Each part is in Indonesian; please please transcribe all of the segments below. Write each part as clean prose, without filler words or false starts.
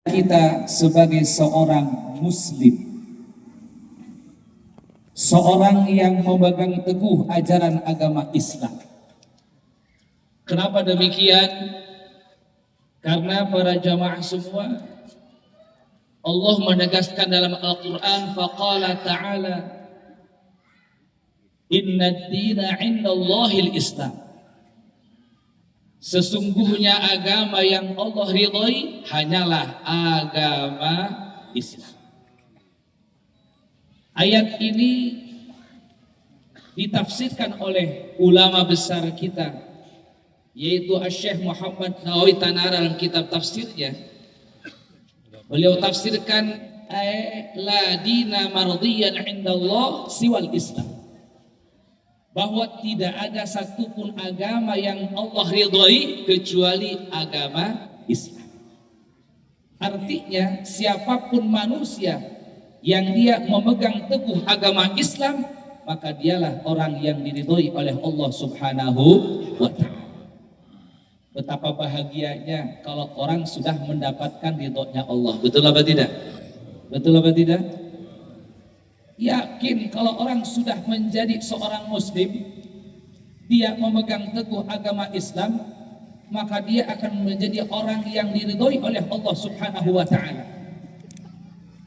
kita sebagai seorang muslim, seorang yang memegang teguh ajaran agama Islam. Kenapa demikian? Karena para jamaah semua, Allah menegaskan dalam Al-Quran, faqala ta'ala, inna ad-dina 'indallahil Islam. Sesungguhnya agama yang Allah ridhoi hanyalah agama Islam. Ayat ini ditafsirkan oleh ulama besar kita, yaitu Syekh Muhammad Nawawi Tanara dalam kitab tafsirnya. Beliau tafsirkan la dina mardiyan indallah siwal Islam, bahwa tidak ada satupun agama yang Allah ridhoi kecuali agama Islam. Artinya siapapun manusia yang dia memegang teguh agama Islam, maka dialah orang yang diridhoi oleh Allah Subhanahu wa ta'ala. Betapa bahagianya kalau orang sudah mendapatkan ridhonya Allah. Betul apa tidak? Betul apa tidak? Yakin kalau orang sudah menjadi seorang muslim, dia memegang teguh agama Islam, maka dia akan menjadi orang yang diridhoi oleh Allah Subhanahu wa ta'ala.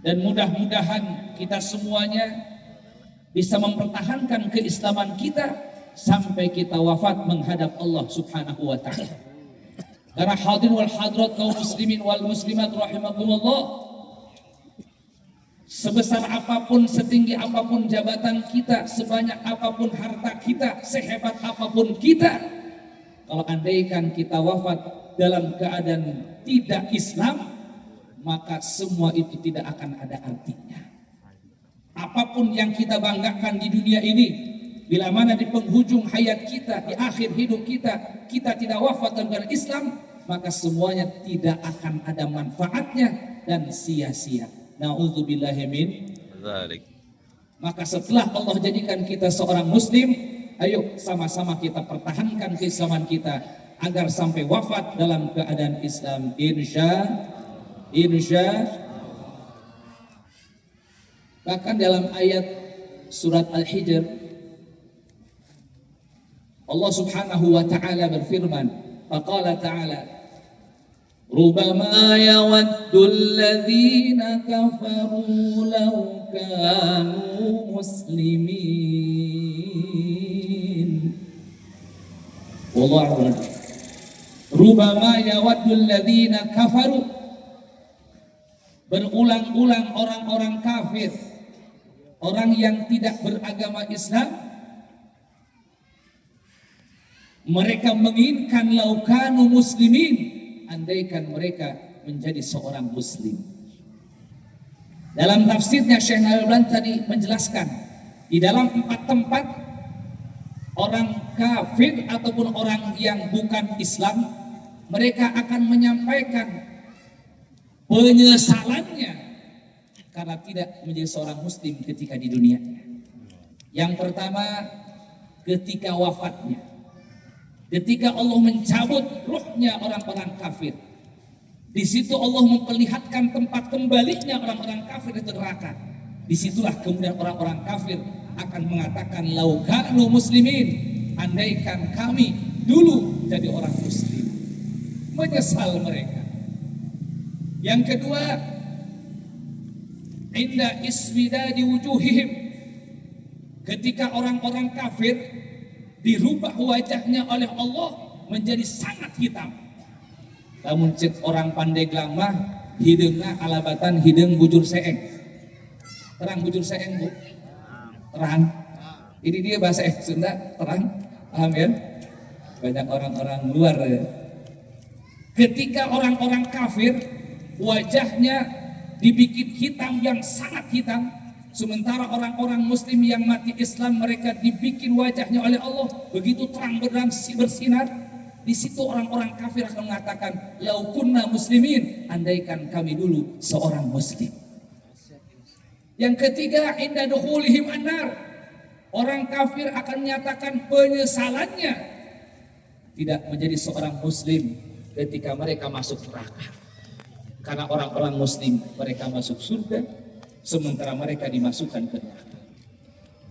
Dan mudah-mudahan kita semuanya bisa mempertahankan keislaman kita sampai kita wafat menghadap Allah Subhanahu wa ta'ala. Karena hadirin wal hadirat kaum muslimin wal muslimat rahimakumullah, sebesar apapun, setinggi apapun jabatan kita, sebanyak apapun harta kita, sehebat apapun kita, kalau andaikan kita wafat dalam keadaan tidak Islam, maka semua itu tidak akan ada artinya. Apapun yang kita banggakan di dunia ini, bila mana di penghujung hayat kita, di akhir hidup kita, kita tidak wafat dalam Islam, maka semuanya tidak akan ada manfaatnya dan sia-sia. Na'udzubillahi min dzalik. Maka setelah Allah jadikan kita seorang muslim, ayo sama-sama kita pertahankan keislaman kita agar sampai wafat dalam keadaan Islam, insya. Bahkan dalam ayat surat Al-Hijr, Allah Subhanahu wa ta'ala berfirman, faqala ta'ala, rubama yawaddu alladhina kafaru law kanu muslimin. Wallahu a'lam. Rubama yawaddu alladhina kafaru, berulang-ulang orang-orang kafir, orang yang tidak beragama Islam, mereka menginginkan laukanu muslimin, andaikan mereka menjadi seorang muslim. Dalam tafsirnya Syekh Al-Albani tadi menjelaskan, di dalam 4 tempat orang kafir ataupun orang yang bukan Islam, mereka akan menyampaikan penyesalannya karena tidak menjadi seorang muslim ketika di dunia. Yang pertama, ketika wafatnya, ketika Allah mencabut ruhnya orang-orang kafir, di situ Allah memperlihatkan tempat kembalinya orang-orang kafir itu neraka. Disitulah kemudian orang-orang kafir akan mengatakan lau kanu muslimin, andaikan kami dulu jadi orang muslim. Menyesal mereka. Yang kedua, inda iswidadi wujuhihim, ketika orang-orang kafir dirubah wajahnya oleh Allah menjadi sangat hitam. Namun cek orang Pandeglang mah hidungnya alabatan hidung bujur seeng. Terang bujur seeng, Bu? Terang. Ini dia bahasa Sunda, terang. Paham ya? Banyak orang-orang luar ya. Ketika orang-orang kafir wajahnya dibikin hitam yang sangat hitam, sementara orang-orang muslim yang mati Islam mereka dibikin wajahnya oleh Allah begitu terang benderang bersinar. Di situ orang-orang kafir akan mengatakan lau kunna muslimin, andaikan kami dulu seorang muslim. Yang ketiga, inda dukhulihim annar, orang kafir akan menyatakan penyesalannya tidak menjadi seorang muslim ketika mereka masuk neraka. Karena orang-orang muslim mereka masuk surga, sementara mereka dimasukkan ke neraka.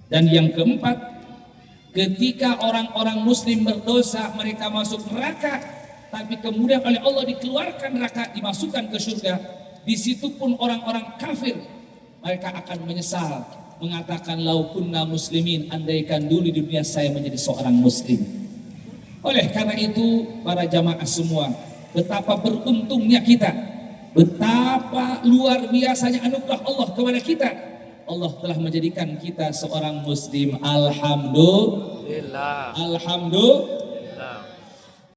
Dan yang keempat, ketika orang-orang muslim berdosa mereka masuk neraka, tapi kemudian oleh Allah dikeluarkan neraka, dimasukkan ke surga. Di situ pun orang-orang kafir mereka akan menyesal, mengatakan lau kunna muslimin, andaikan dulu di dunia saya menjadi seorang muslim. Oleh karena itu para jamaah semua, betapa beruntungnya kita, betapa luar biasanya anugerah Allah kepada kita. Allah telah menjadikan kita seorang muslim. Alhamdulillah. Alhamdulillah.